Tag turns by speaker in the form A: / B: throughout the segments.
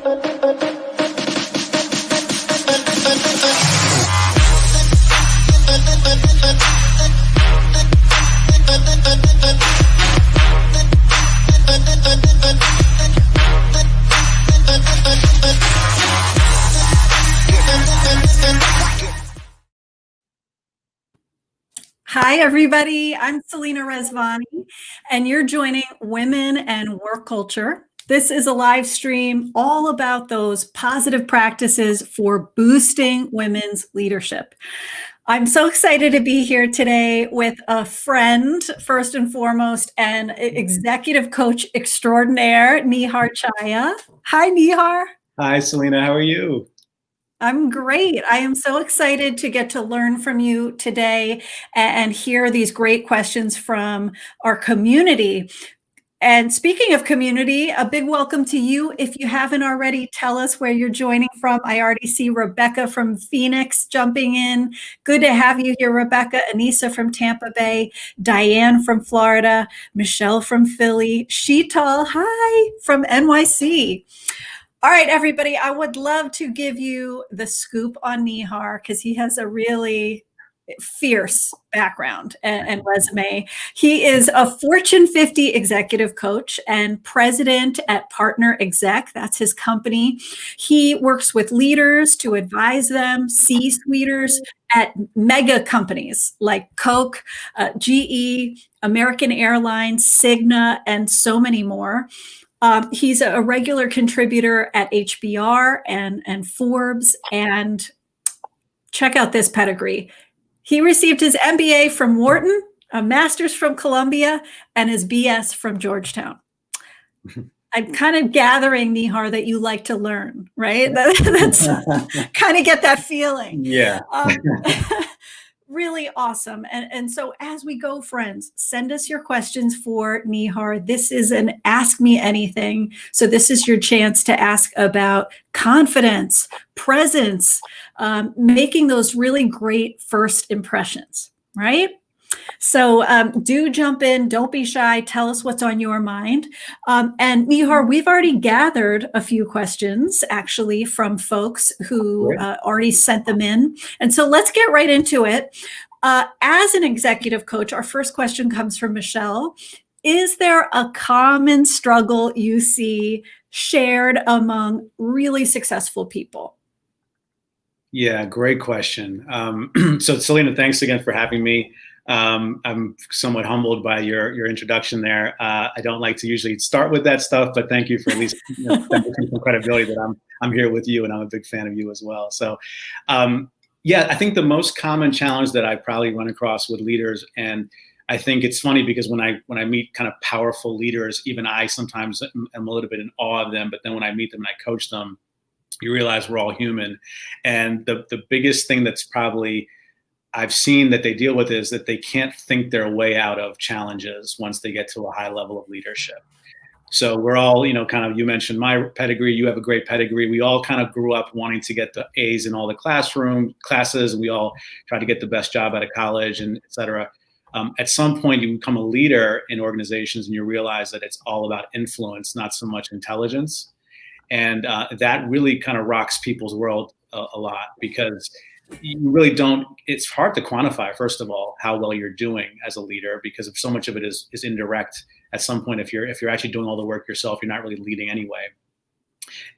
A: Hi, everybody. I'm Selena Rezvani, and you're joining Women and Work Culture. This is a live stream all about those positive practices for boosting women's leadership. I'm so excited to be here today with a friend, first and foremost, and executive coach extraordinaire, Nihar Chhaya. Hi, Nihar.
B: Hi, Selena. How are you?
A: I'm great. I am so excited to get to learn from you today and hear these great questions from our community. And speaking of community, a big welcome to you. If you haven't already, tell us where you're joining from. I already see Rebecca from Phoenix jumping in. Good to have you here, Rebecca. Anissa from Tampa Bay, Diane from Florida, Michelle from Philly, Sheetal, hi, from NYC. All right, everybody, I would love to give you the scoop on Nihar because he has a really fierce background and resume. He is a Fortune 50 executive coach and president at Partner Exec. That's his company. He works with leaders to advise them, C-suiters at mega companies like Coke, GE, American Airlines, Cigna, and so many more. He's a regular contributor at HBR and Forbes. And check out this pedigree. He received his MBA from Wharton, a master's from Columbia, and his BS from Georgetown. I'm kind of gathering, Nihar, that you like to learn, right? That's kind of get that feeling.
B: Yeah.
A: Really awesome. And so as we go, friends, send us your questions for Nihar. This is an Ask Me Anything. So this is your chance to ask about confidence, presence, making those really great first impressions, right? So do jump in. Don't be shy. Tell us what's on your mind. And Nihar, we've already gathered a few questions actually from folks who already sent them in. And so let's get right into it. As an executive coach, our first question comes from Michelle. Is there a common struggle you see shared among really successful people?
B: Yeah, great question. So Selena, thanks again for having me. I'm somewhat humbled by your introduction there. I don't like to usually start with that stuff, but thank you for at least some credibility that I'm here with you, and I'm a big fan of you as well. So, yeah, I think the most common challenge that I probably run across with leaders, and I think it's funny because when I meet kind of powerful leaders, even I sometimes am a little bit in awe of them, but then when I meet them and I coach them, you realize we're all human. And the biggest thing that's probably I've seen that they deal with is that they can't think their way out of challenges once they get to a high level of leadership. So we're all, kind of, you mentioned my pedigree, you have a great pedigree. We all kind of grew up wanting to get the A's in all the classes, and we all tried to get the best job out of college, and et cetera. At some point, you become a leader in organizations and you realize that it's all about influence, not so much intelligence. And that really kind of rocks people's world a lot, because you really don't, it's hard to quantify, first of all, how well you're doing as a leader, because if so much of it is indirect. At some point, if you're actually doing all the work yourself, you're not really leading anyway.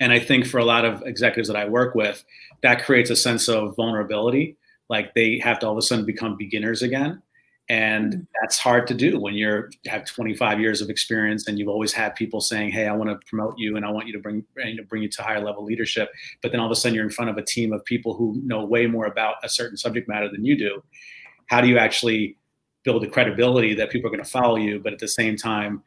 B: And I think for a lot of executives that I work with, that creates a sense of vulnerability. Like they have to all of a sudden become beginners again. And that's hard to do when you have 25 years of experience and you've always had people saying, hey, I want to promote you and I want you to bring you to higher level leadership. But then all of a sudden you're in front of a team of people who know way more about a certain subject matter than you do. How do you actually build the credibility that people are going to follow you, but at the same time,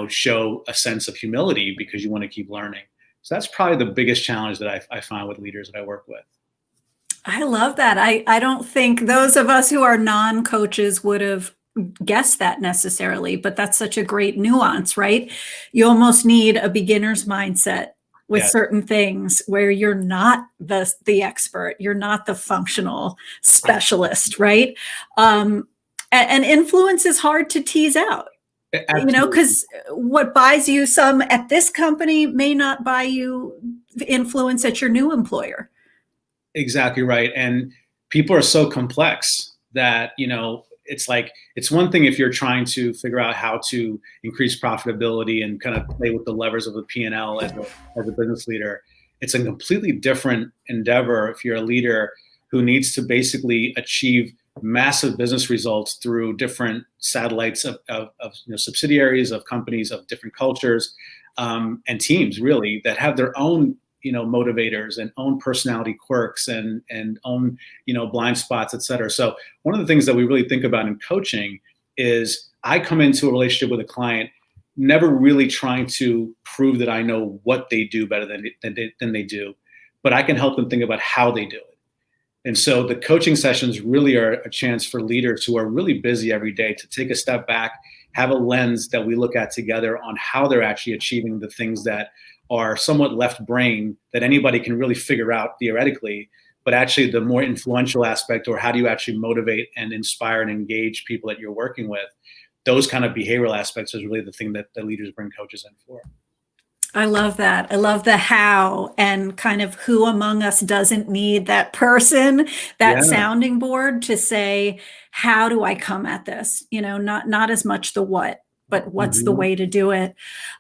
B: show a sense of humility because you want to keep learning? So that's probably the biggest challenge that I find with leaders that I work with.
A: I love that. I don't think those of us who are non-coaches would have guessed that necessarily, but that's such a great nuance, right? You almost need a beginner's mindset with certain things where you're not the expert, you're not the functional specialist, right? And influence is hard to tease out.
B: Absolutely.
A: because what buys you some at this company may not buy you influence at your new employer.
B: Exactly right. And people are so complex that, it's like, it's one thing if you're trying to figure out how to increase profitability and kind of play with the levers of the P&L as a business leader. It's a completely different endeavor if you're a leader who needs to basically achieve massive business results through different satellites of subsidiaries of companies of different cultures, and teams really that have their own motivators and own personality quirks and own blind spots, et cetera. So one of the things that we really think about in coaching is I come into a relationship with a client never really trying to prove that I know what they do better than they do, but I can help them think about how they do it. And so the coaching sessions really are a chance for leaders who are really busy every day to take a step back, have a lens that we look at together on how they're actually achieving the things that are somewhat left brain that anybody can really figure out theoretically, but actually the more influential aspect, or how do you actually motivate and inspire and engage people that you're working with, those kind of behavioral aspects is really the thing that the leaders bring coaches in for.
A: I love that. I love the how, and kind of who among us doesn't need that person, that
B: Yeah.
A: sounding board to say, how do I come at this? Not as much the what, but what's the way to do it?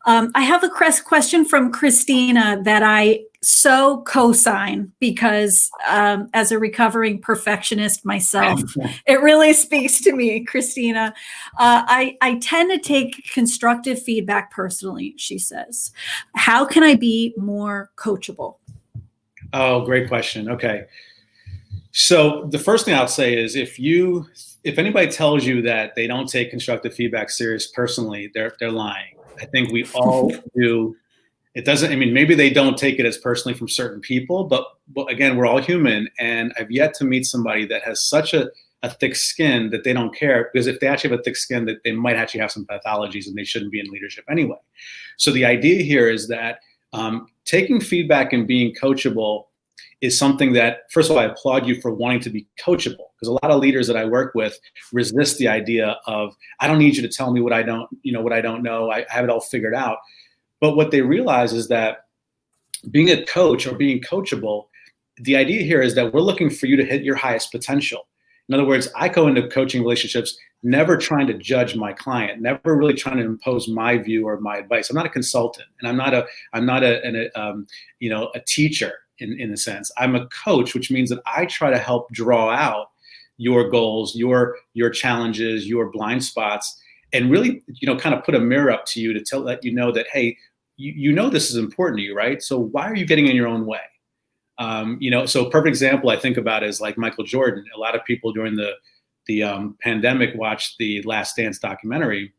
A: I have a question from Christina that I so co-sign because as a recovering perfectionist myself, it really speaks to me, Christina. I tend to take constructive feedback personally, she says. How can I be more coachable?
B: Oh, great question. Okay. So the first thing I'll say is if anybody tells you that they don't take constructive feedback serious personally, they're lying. I think we all do. It doesn't, maybe they don't take it as personally from certain people, but again, we're all human. And I've yet to meet somebody that has such a thick skin that they don't care, because if they actually have a thick skin, that they might actually have some pathologies and they shouldn't be in leadership anyway. So the idea here is that taking feedback and being coachable is something that, first of all, I applaud you for wanting to be coachable, because a lot of leaders that I work with resist the idea of, I don't need you to tell me what I don't know. I have it all figured out. But what they realize is that being a coach or being coachable, the idea here is that we're looking for you to hit your highest potential. In other words, I go into coaching relationships never trying to judge my client, never really trying to impose my view or my advice. I'm not a consultant, and I'm not a teacher in a sense. I'm a coach, which means that I try to help draw out your goals, your challenges, your blind spots, and really, kind of put a mirror up to you to let you know that, hey, this is important to you, right? So why are you getting in your own way? So a perfect example I think about is like Michael Jordan. A lot of people during the pandemic watched the Last Dance documentary.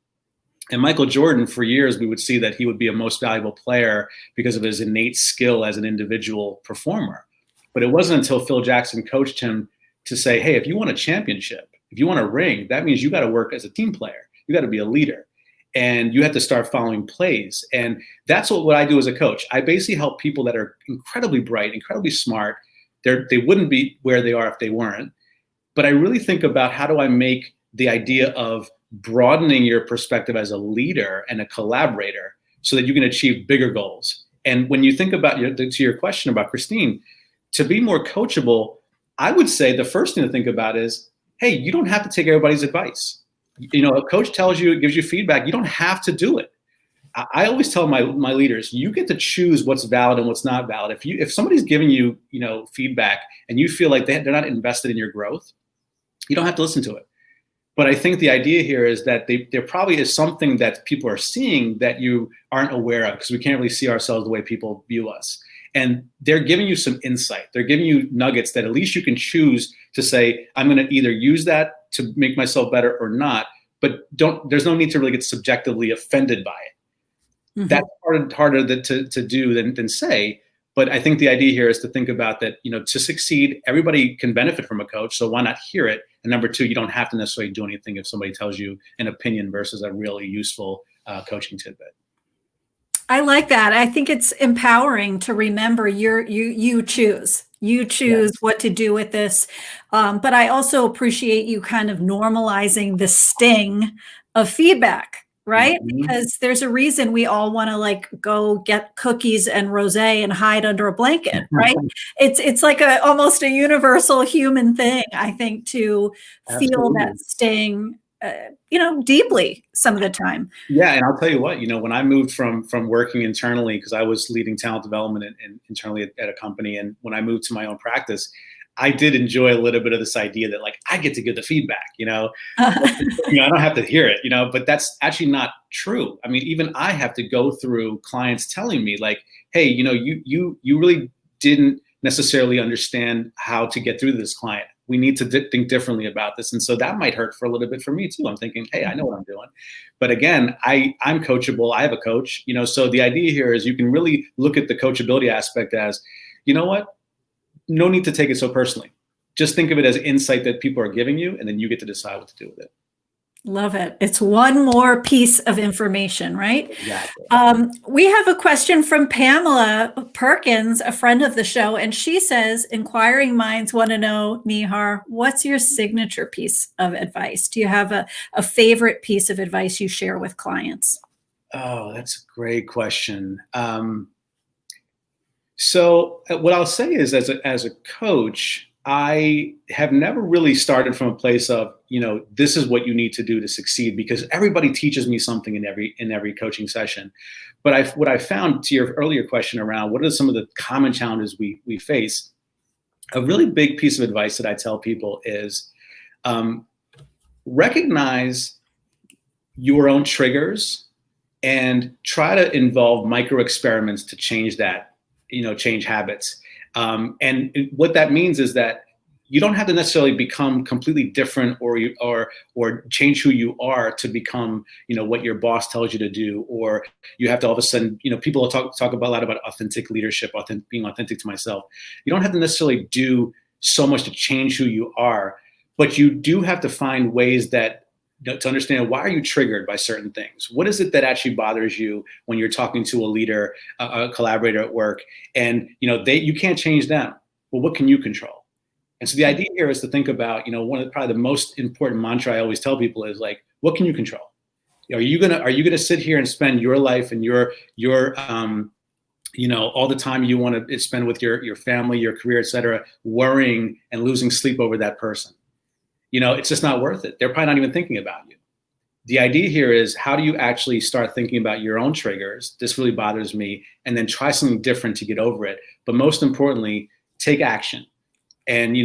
B: And Michael Jordan, for years, we would see that he would be a most valuable player because of his innate skill as an individual performer. But it wasn't until Phil Jackson coached him to say, hey, if you want a championship, if you want a ring, that means you got to work as a team player. You got to be a leader, and you have to start following plays. And that's what I do as a coach. I basically help people that are incredibly bright, incredibly smart. They wouldn't be where they are if they weren't. But I really think about, how do I make the idea of broadening your perspective as a leader and a collaborator so that you can achieve bigger goals. And when you think about to your question about Christine, to be more coachable, I would say the first thing to think about is, hey, you don't have to take everybody's advice. A coach tells you, gives you feedback, you don't have to do it. I always tell my leaders, you get to choose what's valid and what's not valid. If somebody's giving you, feedback and you feel like they're not invested in your growth, you don't have to listen to it. But I think the idea here is that there probably is something that people are seeing that you aren't aware of, because we can't really see ourselves the way people view us. And they're giving you some insight. They're giving you nuggets that at least you can choose to say, I'm going to either use that to make myself better or not. But there's no need to really get subjectively offended by it. Mm-hmm. That's harder to do than say. But I think the idea here is to think about that, to succeed, everybody can benefit from a coach. So why not hear it? And number two, you don't have to necessarily do anything if somebody tells you an opinion versus a really useful coaching tidbit.
A: I like that. I think it's empowering to remember you choose. You choose what to do with this. But I also appreciate you kind of normalizing the sting of feedback, right? Because there's a reason we all want to like go get cookies and rosé and hide under a blanket, right? It's like a almost a universal human thing, I think, to feel
B: Absolutely.
A: that sting, deeply some of the time.
B: Yeah, and I'll tell you what, when I moved from working internally, because I was leading talent development and internally at a company, and when I moved to my own practice, I did enjoy a little bit of this idea that like I get to give the feedback, I don't have to hear it, but that's actually not true. I mean, even I have to go through clients telling me like, hey, you really didn't necessarily understand how to get through to this client. We need to think differently about this. And so that might hurt for a little bit for me too. I'm thinking, hey, I know what I'm doing. But again, I'm coachable. I have a coach, so the idea here is you can really look at the coachability aspect as, you know what? No need to take it so personally. Just think of it as insight that people are giving you, and then you get to decide what to do with it.
A: Love it. It's one more piece of information, right?
B: Exactly.
A: We have a question from Pamela Perkins, a friend of the show, and she says, inquiring minds want to know, Nihar, what's your signature piece of advice? Do you have a favorite piece of advice you share with clients?
B: Oh, that's a great question. So what I'll say is as a coach, I have never really started from a place of, this is what you need to do to succeed, because everybody teaches me something in every coaching session. But what I found, to your earlier question around what are some of the common challenges we face, a really big piece of advice that I tell people is recognize your own triggers and try to involve micro experiments to change that, change habits. And what that means is that you don't have to necessarily become completely different or change who you are to become, what your boss tells you to do, or you have to all of a sudden, people talk a lot about authentic leadership, being authentic to myself. You don't have to necessarily do so much to change who you are, but you do have to find ways that to understand why are you triggered by certain things. What is it that actually bothers you when you're talking to a leader, a collaborator at work, and you can't change them. Well, what can you control? And so the idea here is to think about, one of probably the most important mantra I always tell people is like, what can you control? Are you gonna sit here and spend your life and your all the time you want to spend with your family, your career, et cetera, worrying and losing sleep over that person? It's just not worth it. They're probably not even thinking about you. The idea here is, how do you actually start thinking about your own triggers? This really bothers me, and then try something different to get over it. But most importantly, take action. And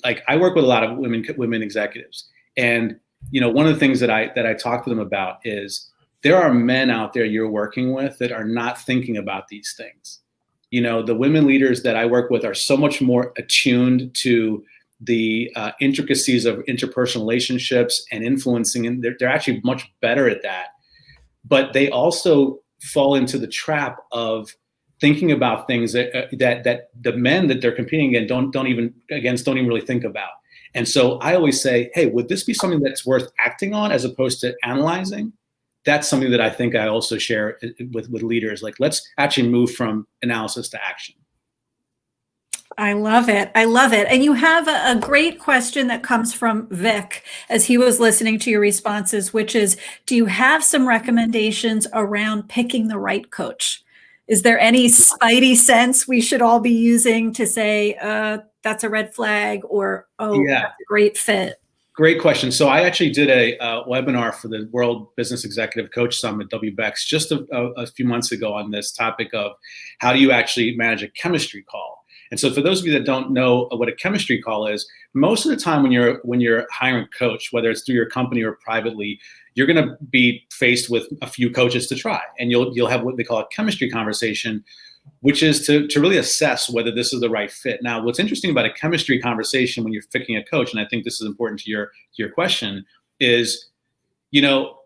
B: like I work with a lot of women executives, and one of the things that I talk to them about is there are men out there you're working with that are not thinking about these things. The women leaders that I work with are so much more attuned to the intricacies of interpersonal relationships and influencing, and they're actually much better at that. But they also fall into the trap of thinking about things that the men that they're competing against don't even really think about. And so I always say, hey, would this be something that's worth acting on as opposed to analyzing? That's something that I think I also share with leaders. Like, let's actually move from analysis to action.
A: I love it. I love it. And you have a great question that comes from Vic as he was listening to your responses, which is, do you have some recommendations around picking the right coach? Is there any spidey sense we should all be using to say, that's a red flag, or, oh, yeah, that's a great fit?
B: Great question. So I actually did a webinar for the World Business Executive Coach Summit, WBEX, just a few months ago on this topic of how do you actually manage a chemistry call. And so for those of you that don't know what a chemistry call is, most of the time when you're hiring a coach, whether it's through your company or privately, you're going to be faced with a few coaches to try, and you'll have what they call a chemistry conversation, which is to really assess whether this is the right fit. Now, what's interesting about a chemistry conversation when you're picking a coach, and I think this is important to your question, is,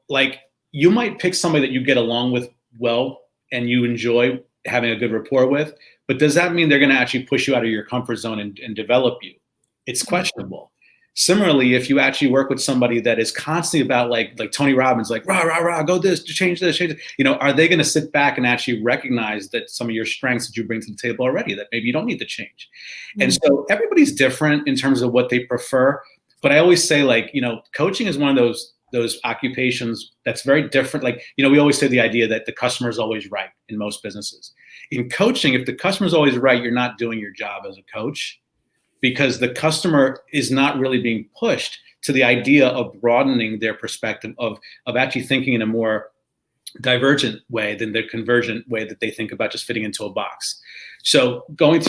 B: like you might pick somebody that you get along with well and you enjoy having a good rapport with, but does that mean they're going to actually push you out of your comfort zone and develop you? It's questionable. Similarly, if you actually work with somebody that is constantly about like Tony Robbins, like rah, rah, rah, go this, change this, are they going to sit back and actually recognize that some of your strengths that you bring to the table already, that maybe you don't need to change? Mm-hmm. And so everybody's different in terms of what they prefer. But I always say, coaching is one of those those occupations that's very different. Like, we always say the idea that the customer is always right in most businesses. In coaching, if the customer is always right, you're not doing your job as a coach, because the customer is not really being pushed to the idea of broadening their perspective, of actually thinking in a more divergent way than the convergent way that they think about just fitting into a box. So going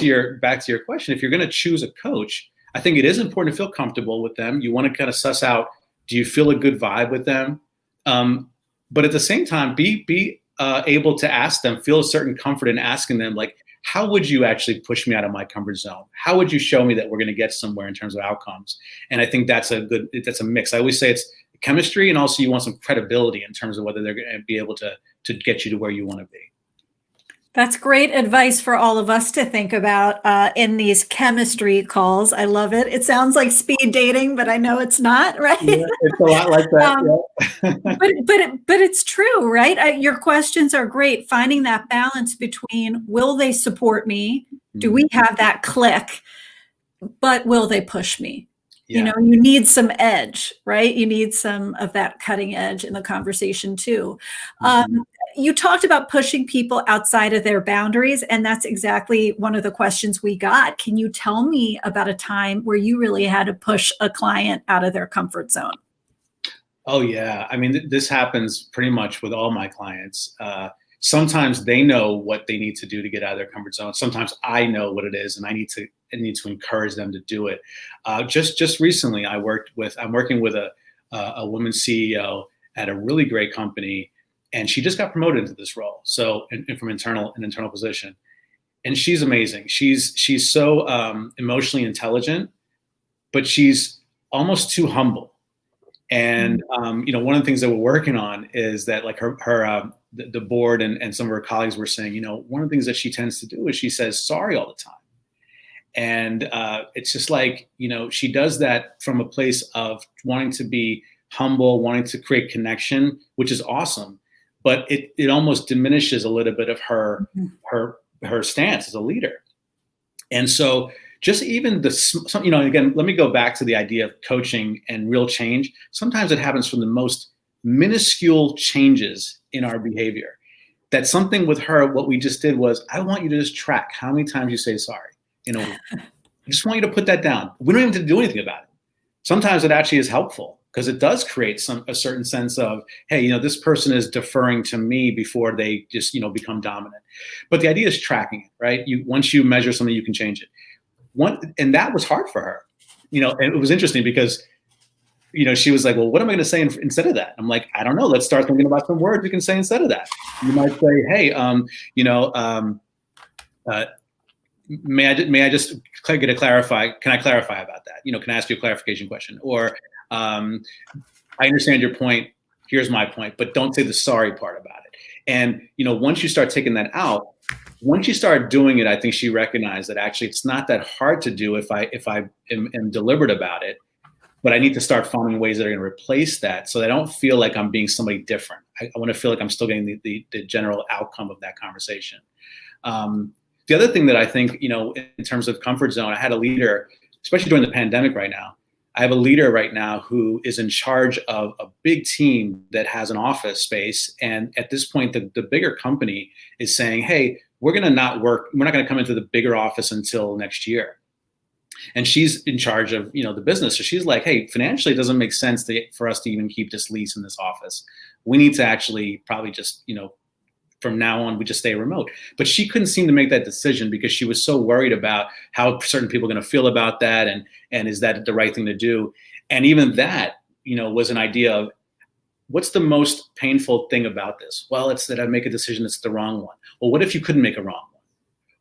B: back to your question, if you're going to choose a coach, I think it is important to feel comfortable with them. You want to kind of suss out, do you feel a good vibe with them? But at the same time, be able to ask them, feel a certain comfort in asking them, like, how would you actually push me out of my comfort zone? How would you show me that we're going to get somewhere in terms of outcomes? And I think that's a mix. I always say it's chemistry, and also you want some credibility in terms of whether they're going to be able to get you to where you want to be.
A: That's great advice for all of us to think about in these chemistry calls. I love it. It sounds like speed dating, but I know it's not, right?
B: Yeah, it's a lot like that.
A: But it's true, right? Your questions are great. Finding that balance between, will they support me? Do we have that click? But will they push me?
B: Yeah.
A: You need some edge, right? You need some of that cutting edge in the conversation too. You talked about pushing people outside of their boundaries, and that's exactly one of the questions we got. Can you tell me about a time where you really had to push a client out of their comfort zone?
B: Oh, yeah. I mean, this happens pretty much with all my clients. Sometimes they know what they need to do to get out of their comfort zone. Sometimes I know what it is, and I need to encourage them to do it. Just recently, I'm working with a woman CEO at a really great company, and she just got promoted into this role. So, and from an internal position, and she's amazing. She's so emotionally intelligent, but she's almost too humble. And one of the things that we're working on is that, like, the board and some of her colleagues were saying, one of the things that she tends to do is she says sorry all the time. And it's just like, she does that from a place of wanting to be humble, wanting to create connection, which is awesome. But it almost diminishes a little bit of her stance as a leader. And so just even again, let me go back to the idea of coaching and real change. Sometimes it happens from the most minuscule changes in our behavior. That's something with her. What we just did was, I want you to just track how many times you say sorry in a week. I just want you to put that down. We don't even have to do anything about it. Sometimes it actually is helpful, because it does create a certain sense of, hey, this person is deferring to me before they just, become dominant. But the idea is tracking it, right? Once you measure something, you can change it. And that was hard for her, and it was interesting because, she was like, well, what am I going to say instead of that? I'm like, I don't know. Let's start thinking about some words we can say instead of that. You might say, hey, may I just get a clarify? Can I clarify about that? Can I ask you a clarification question? Or I understand your point. Here's my point, but don't say the sorry part about it. And once you start taking that out, once you start doing it, I think she recognized that actually it's not that hard to do if I am deliberate about it. But I need to start finding ways that are going to replace that, so that I don't feel like I'm being somebody different. I want to feel like I'm still getting the general outcome of that conversation. The other thing that I think, in terms of comfort zone, I had a leader, especially during the pandemic right now. I have a leader right now who is in charge of a big team that has an office space. And at this point, the bigger company is saying, hey, we're going to not work. We're not going to come into the bigger office until next year. And she's in charge of, the business. So she's like, hey, financially, it doesn't make sense for us to even keep this lease in this office. We need to actually probably just, from now on, we just stay remote. But she couldn't seem to make that decision because she was so worried about how certain people are going to feel about that. And is that the right thing to do? And even that, was an idea of, what's the most painful thing about this? Well, it's that I make a decision that's the wrong one. Well, what if you couldn't make a wrong one?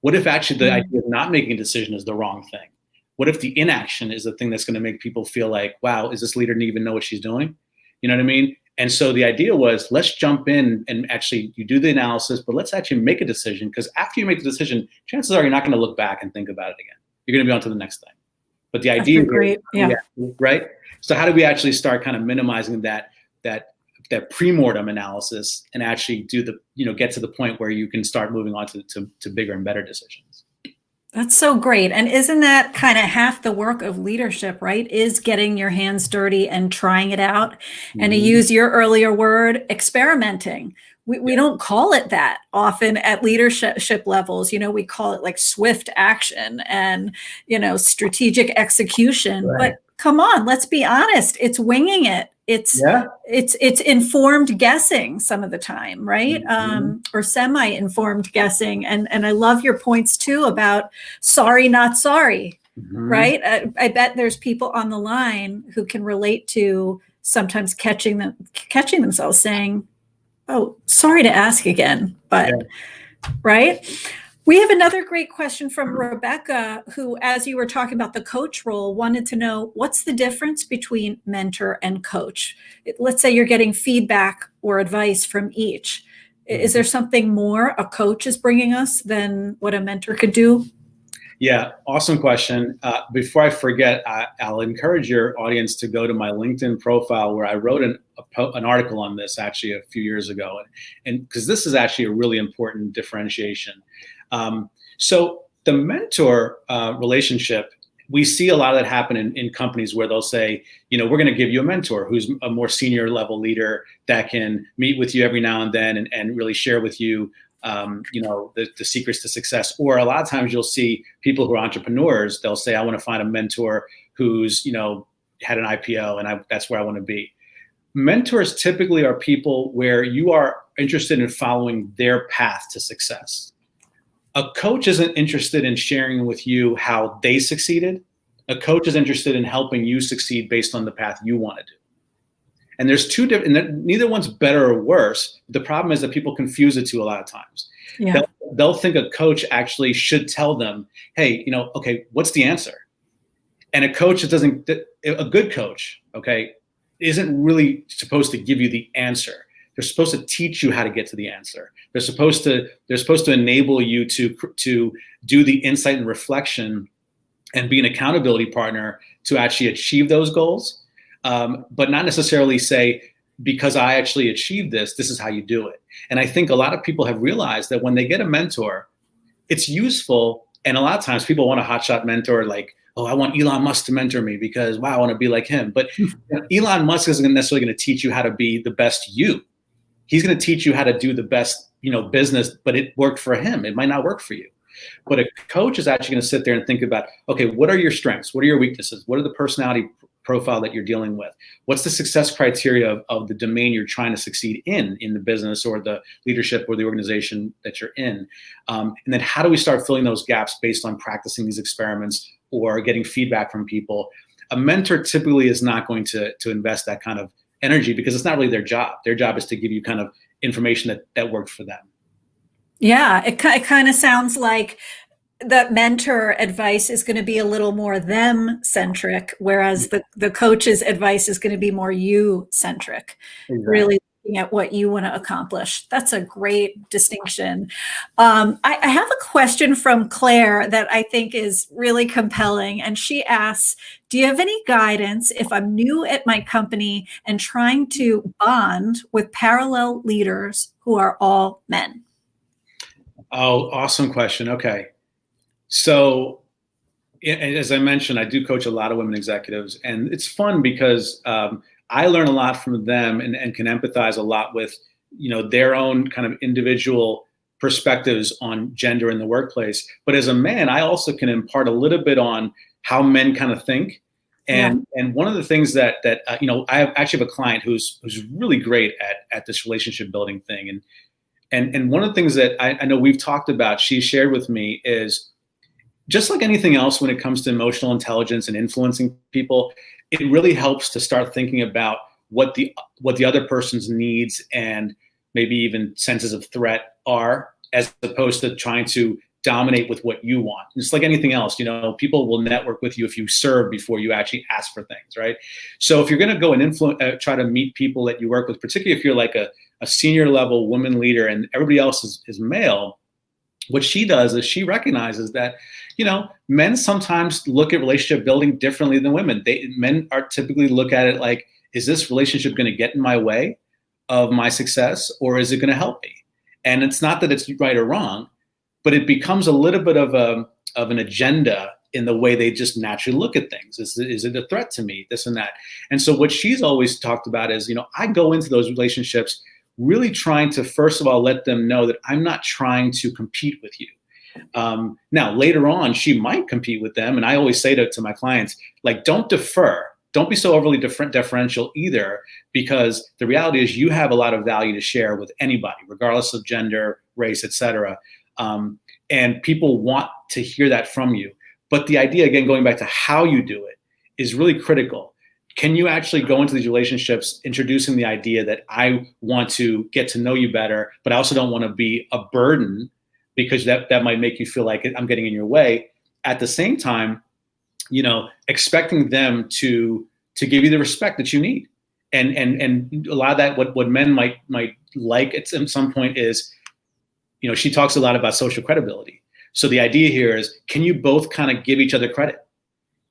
B: What if actually the idea of not making a decision is the wrong thing? What if the inaction is the thing that's going to make people feel like, wow, is this leader didn't even know what she's doing? You know what I mean? And so the idea was, let's jump in and actually, you do the analysis, but let's actually make a decision, because after you make the decision, chances are you're not going to look back and think about it again. You're going to be on to the next thing. But the idea
A: is, yeah,
B: right? So how do we actually start kind of minimizing that pre-mortem analysis and actually do get to the point where you can start moving on to bigger and better decisions?
A: That's so great. And isn't that kind of half the work of leadership, right? Is getting your hands dirty and trying it out. And to
B: Mhm.
A: use your earlier word, experimenting. We
B: Yeah.
A: don't call it that often at leadership levels. We call it like swift action and, strategic execution.
B: Right.
A: But come on, let's be honest. It's winging it. It's
B: Yeah.
A: it's informed guessing some of the time, right?
B: Mhm.
A: Or semi-informed guessing. And I love your points too about sorry, not sorry,
B: Mhm.
A: right? I bet there's people on the line who can relate to sometimes catching themselves saying, "Oh, sorry to ask again,"
B: Yeah.
A: but right. We have another great question from Rebecca, who, as you were talking about the coach role, wanted to know what's the difference between mentor and coach? Let's say you're getting feedback or advice from each. Is
B: Mhm.
A: there something more a coach is bringing us than what a mentor could do?
B: Yeah, awesome question. Before I forget, I'll encourage your audience to go to my LinkedIn profile where I wrote an article on this actually a few years ago, and because this is actually a really important differentiation. So the mentor relationship, we see a lot of that happen in companies where they'll say, we're going to give you a mentor who's a more senior level leader that can meet with you every now and then and really share with you the secrets to success. Or a lot of times you'll see people who are entrepreneurs, they'll say, I want to find a mentor who's, had an IPO and that's where I want to be. Mentors typically are people where you are interested in following their path to success. A coach isn't interested in sharing with you how they succeeded. A coach is interested in helping you succeed based on the path you want to do. And there's two different, and neither one's better or worse. The problem is that people confuse the two a lot of times.
A: Yeah.
B: They'll think a coach actually should tell them, hey, okay, what's the answer? And a coach that doesn't, a good coach, okay, isn't really supposed to give you the answer. They're supposed to teach you how to get to the answer. They're supposed to enable you to do the insight and reflection and be an accountability partner to actually achieve those goals, but not necessarily say, because I actually achieved this, this is how you do it. And I think a lot of people have realized that when they get a mentor, it's useful. And a lot of times people want a hotshot mentor, like, oh, I want Elon Musk to mentor me because, wow, I want to be like him. But Elon Musk isn't necessarily going to teach you how to be the best you. He's going to teach you how to do the best, business, but it worked for him. It might not work for you. But a coach is actually going to sit there and think about, okay, what are your strengths? What are your weaknesses? What are the personality profile that you're dealing with? What's the success criteria of the domain you're trying to succeed in the business or the leadership or the organization that you're in? And then how do we start filling those gaps based on practicing these experiments or getting feedback from people? A mentor typically is not going to invest that kind of energy because it's not really their job. Their job is to give you kind of information that worked for them.
A: Yeah. It kind of sounds like the mentor advice is going to be a little more them centric, whereas the coach's advice is going to be more you centric,
B: Exactly.
A: really looking at what you want to accomplish. That's a great distinction. I have a question from Claire that I think is really compelling. And she asks, do you have any guidance if I'm new at my company and trying to bond with parallel leaders who are all men?
B: Oh, awesome question. Okay. So, as I mentioned, I do coach a lot of women executives, and it's fun because I learn a lot from them and can empathize a lot with their own kind of individual perspectives on gender in the workplace. But as a man, I also can impart a little bit on how men kind of think.
A: Yeah.
B: And one of the things that I actually have a client who's really great at this relationship building thing, and one of the things that I know we've talked about, she shared with me, is just like anything else when it comes to emotional intelligence and influencing people, it really helps to start thinking about what the other person's needs and maybe even senses of threat are, as opposed to trying to dominate with what you want. It's like anything else, people will network with you if you serve before you actually ask for things, right? So if you're going to go and try to meet people that you work with, particularly if you're like a senior level woman leader and everybody else is male, what she does is she recognizes that men sometimes look at relationship building differently than women. Men are typically look at it like, is this relationship going to get in my way of my success, or is it going to help me? And it's not that it's right or wrong. but it becomes a little bit of an agenda in the way they just naturally look at things. Is it a threat to me? This and that. And so what she's always talked about is, I go into those relationships really trying to, first of all, let them know that I'm not trying to compete with you. Now, later on, she might compete with them. And I always say to my clients, like, don't defer. Don't be so overly deferential either, because the reality is you have a lot of value to share with anybody, regardless of gender, race, etc. And people want to hear that from you. But the idea, again, going back to how you do it, is really critical. Can you actually go into these relationships introducing the idea that I want to get to know you better, but I also don't want to be a burden, because that might make you feel like I'm getting in your way. At the same time, expecting them to give you the respect that you need. And a lot of that, what men might like at some point is, she talks a lot about social credibility. So the idea here is, can you both kind of give each other credit?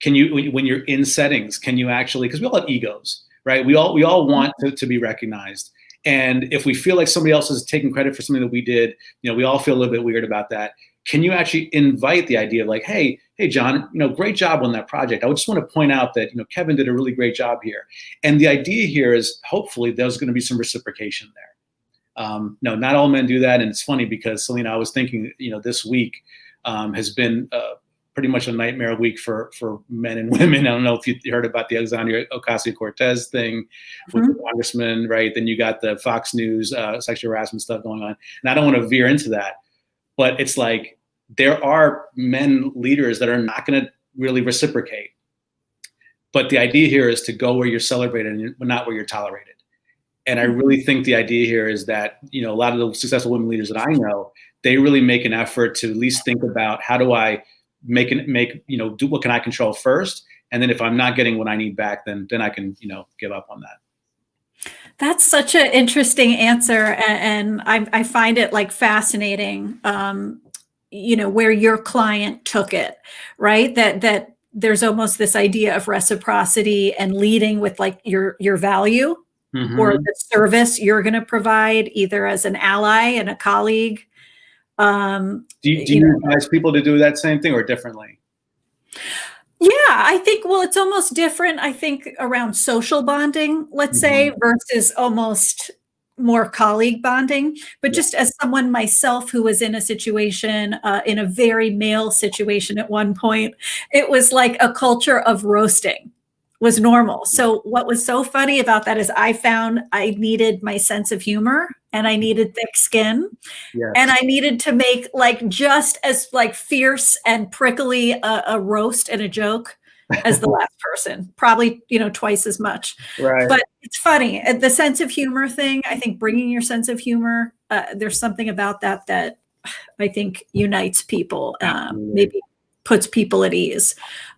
B: Can you, when you're in settings, can you actually, because we all have egos, right? We all want to be recognized. And if we feel like somebody else is taking credit for something that we did, we all feel a little bit weird about that. Can you actually invite the idea of like, hey, John, great job on that project. I would just want to point out that, Kevin did a really great job here. And the idea here is, hopefully there's going to be some reciprocation there. No, not all men do that. And it's funny because, Selena, I was thinking, this week has been pretty much a nightmare week for men and women. I don't know if you heard about the Alexandria Ocasio-Cortez thing with the congressman, right? Then you got the Fox News sexual harassment stuff going on. And I don't want to veer into that, but it's like there are men leaders that are not going to really reciprocate. But the idea here is to go where you're celebrated and not where you're tolerated. And I really think the idea here is that, a lot of the successful women leaders that I know, they really make an effort to at least think about, how do I do what can I control first? And then if I'm not getting what I need back, then I can, give up on that.
A: That's such an interesting answer. And I find it like fascinating, where your client took it, right? That there's almost this idea of reciprocity and leading with like your value or the service you're going to provide, either as an ally and a colleague.
B: Do you advise people to do that same thing or differently?
A: Yeah, I think, well, it's almost different, I think, around social bonding, let's say, versus almost more colleague bonding. But just as someone myself who was in a situation, in a very male situation at one point, it was like a culture of roasting was normal. So what was so funny about that is I found I needed my sense of humor and I needed thick skin. Yes. And I needed to make like just as like fierce and prickly a roast and a joke as the last person, probably, twice as much. Right. But it's funny. The sense of humor thing, I think bringing your sense of humor, there's something about that I think unites people, maybe puts people at ease.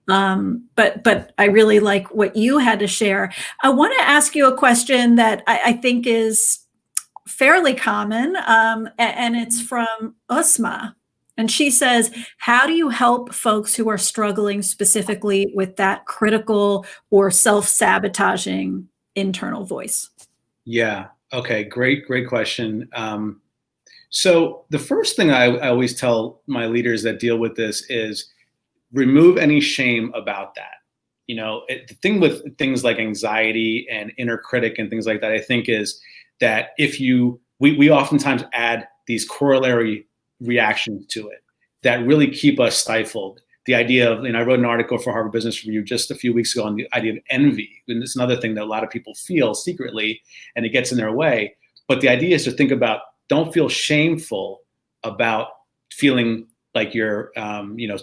A: But I really like what you had to share. I want to ask you a question that I think is fairly common, and it's from Usma. And she says, how do you help folks who are struggling specifically with that critical or self-sabotaging internal voice?
B: Yeah. Okay. Great question. So the first thing I always tell my leaders that deal with this is remove any shame about that. The thing with things like anxiety and inner critic and things like that, I think, is that we oftentimes add these corollary reactions to it that really keep us stifled. The idea of, I wrote an article for Harvard Business Review just a few weeks ago on the idea of envy. And it's another thing that a lot of people feel secretly, and it gets in their way. But the idea is to think about, don't feel shameful about feeling like you're,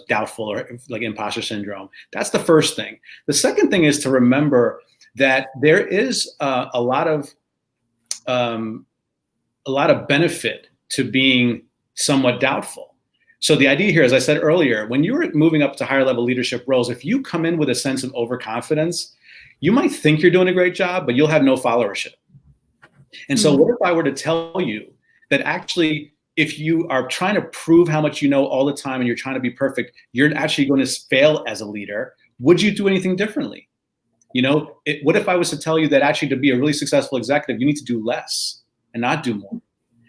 B: doubtful or like imposter syndrome. That's the first thing. The second thing is to remember that there is a lot of benefit to being somewhat doubtful. So the idea here, as I said earlier, when you're moving up to higher level leadership roles, if you come in with a sense of overconfidence, you might think you're doing a great job, but you'll have no followership. And so what if I were to tell you that actually, if you are trying to prove how much you know all the time and you're trying to be perfect, you're actually going to fail as a leader? Would you do anything differently? What if I was to tell you that actually to be a really successful executive, you need to do less and not do more?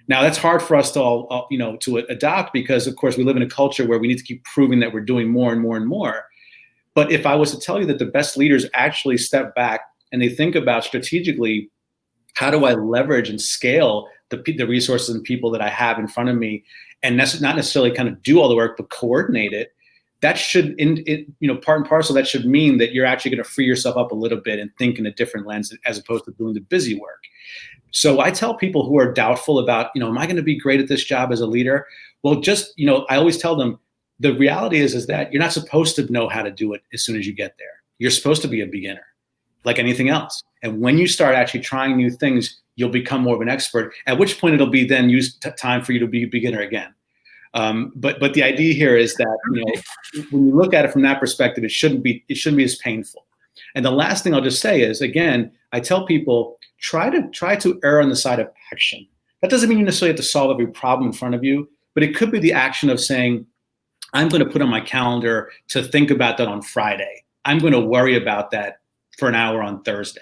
B: Now that's hard for us to all, to adopt, because of course we live in a culture where we need to keep proving that we're doing more and more and more. But if I was to tell you that the best leaders actually step back and they think about strategically, how do I leverage and scale the resources and people that I have in front of me, and not necessarily kind of do all the work, but coordinate it. That should, part and parcel, that should mean that you're actually going to free yourself up a little bit and think in a different lens, as opposed to doing the busy work. So I tell people who are doubtful about, am I going to be great at this job as a leader? Well, just, I always tell them, the reality is that you're not supposed to know how to do it as soon as you get there. You're supposed to be a beginner, like anything else. And when you start actually trying new things, you'll become more of an expert, at which point it'll be then time for you to be a beginner again. But the idea here is that, when you look at it from that perspective, it shouldn't be as painful. And the last thing I'll just say is, again, I tell people, try to err on the side of action. That doesn't mean you necessarily have to solve every problem in front of you, but it could be the action of saying, I'm going to put on my calendar to think about that on Friday. I'm going to worry about that for an hour on Thursday.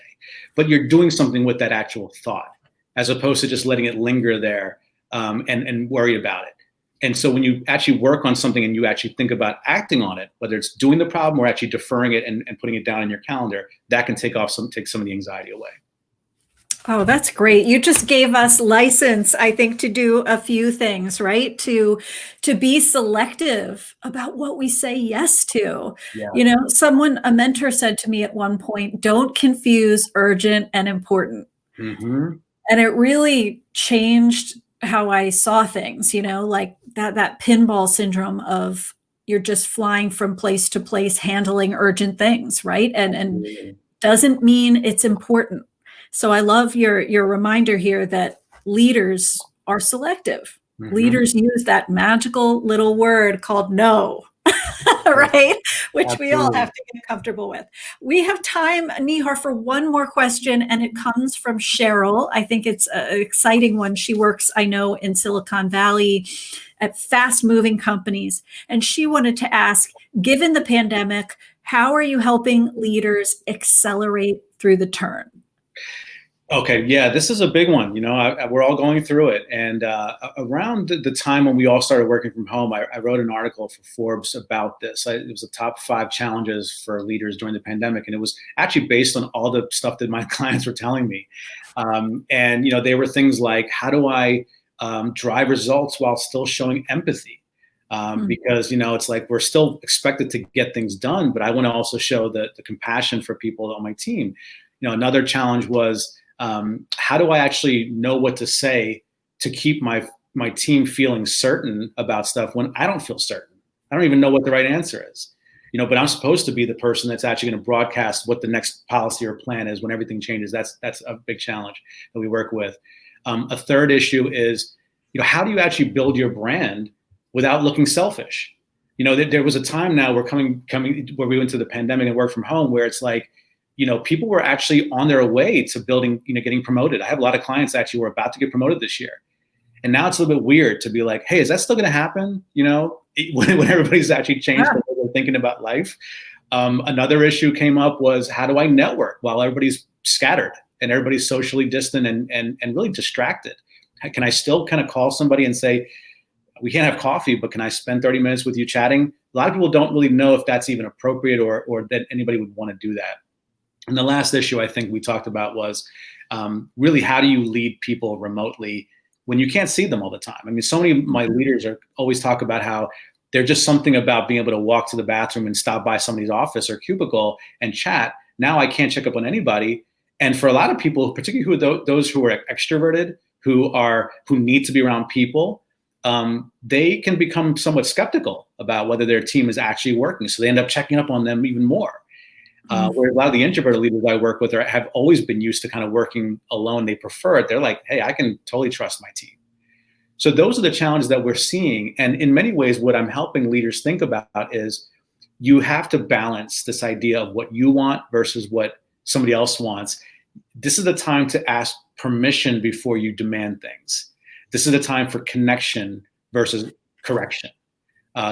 B: But you're doing something with that actual thought, as opposed to just letting it linger there and worry about it. And so when you actually work on something and you actually think about acting on it, whether it's doing the problem or actually deferring it and putting it down in your calendar, that can take some of the anxiety away.
A: Oh, that's great. You just gave us license, I think, to do a few things, right? To be selective about what we say yes to.
B: Yeah.
A: A mentor said to me at one point, don't confuse urgent and important.
B: Mm-hmm.
A: And it really changed how I saw things, like that pinball syndrome of you're just flying from place to place, handling urgent things, right? And doesn't mean it's important. So I love your reminder here that leaders are selective. Mm-hmm. Leaders use that magical little word called no, right? Which Absolutely. We all have to get comfortable with. We have time, Nihar, for one more question, and it comes from Cheryl. I think it's an exciting one. She works, I know, in Silicon Valley at fast-moving companies. And she wanted to ask, given the pandemic, how are you helping leaders accelerate through the turn?
B: Okay, yeah, this is a big one. We're all going through it. And around the time when we all started working from home, I wrote an article for Forbes about this. It was the top 5 challenges for leaders during the pandemic. And it was actually based on all the stuff that my clients were telling me. And they were things like, how do I drive results while still showing empathy? Because, it's like we're still expected to get things done, but I want to also show the compassion for people on my team. Another challenge was, how do I actually know what to say to keep my team feeling certain about stuff when I don't feel certain? I don't even know what the right answer is, but I'm supposed to be the person that's actually going to broadcast what the next policy or plan is when everything changes. That's a big challenge that we work with. A third issue is, how do you actually build your brand without looking selfish? There was a time now we're coming where we went to the pandemic and work from home, where it's like, people were actually on their way to building, getting promoted. I have a lot of clients actually who are about to get promoted this year. And now it's a little bit weird to be like, hey, is that still going to happen? When everybody's actually changed the way they're thinking about life. Another issue came up was, how do I network while everybody's scattered and everybody's socially distant and really distracted? Can I still kind of call somebody and say, we can't have coffee, but can I spend 30 minutes with you chatting? A lot of people don't really know if that's even appropriate or that anybody would want to do that. And the last issue I think we talked about was really, how do you lead people remotely when you can't see them all the time? I mean, so many of my leaders always talk about how there's just something about being able to walk to the bathroom and stop by somebody's office or cubicle and chat. Now I can't check up on anybody. And for a lot of people, particularly those who are extroverted, who need to be around people, they can become somewhat skeptical about whether their team is actually working. So they end up checking up on them even more. Where a lot of the introverted leaders I work with have always been used to kind of working alone. They prefer it. They're like, hey, I can totally trust my team. So those are the challenges that we're seeing. And in many ways, what I'm helping leaders think about is you have to balance this idea of what you want versus what somebody else wants. This is the time to ask permission before you demand things. This is the time for connection versus correction.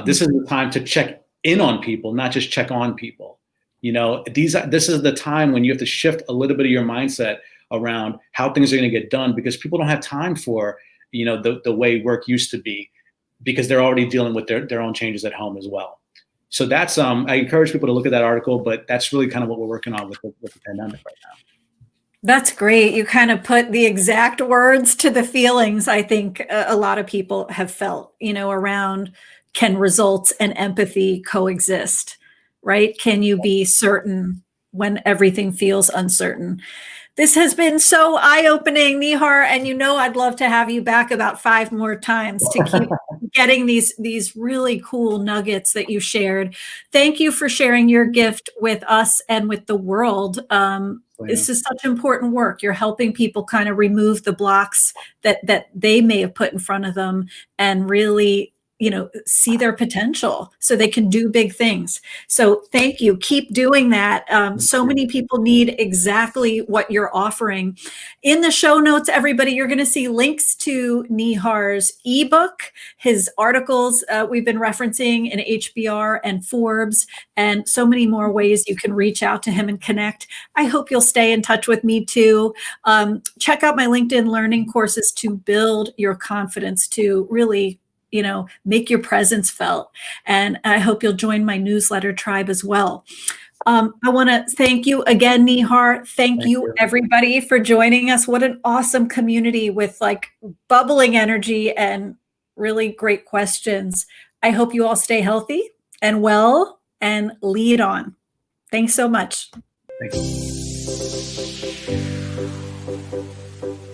B: This is the time to check in on people, not just check on people. This is the time when you have to shift a little bit of your mindset around how things are going to get done, because people don't have time for the way work used to be, because they're already dealing with their own changes at home as well. So that's I encourage people to look at that article, but that's really kind of what we're working on with the pandemic right now.
A: That's great. You kind of put the exact words to the feelings I think a lot of people have felt, around, can results and empathy coexist, right? Can you be certain when everything feels uncertain? This has been so eye-opening, Nihar, and I'd love to have you back about 5 more times to keep getting these really cool nuggets that you shared. Thank you for sharing your gift with us and with the world. This is such important work. You're helping people kind of remove the blocks that they may have put in front of them and really see their potential so they can do big things. So thank you. Keep doing that. So many people need exactly what you're offering. In the show notes, everybody, you're going to see links to Nihar's ebook, his articles we've been referencing in HBR and Forbes, and so many more ways you can reach out to him and connect. I hope you'll stay in touch with me too. Check out my LinkedIn learning courses to build your confidence, to really make your presence felt. And I hope you'll join my newsletter tribe as well. I want to thank you again, Nihar. Thank you, everybody, for joining us. What an awesome community with bubbling energy and really great questions. I hope you all stay healthy and well and lead on. Thanks so much.
B: Thank you.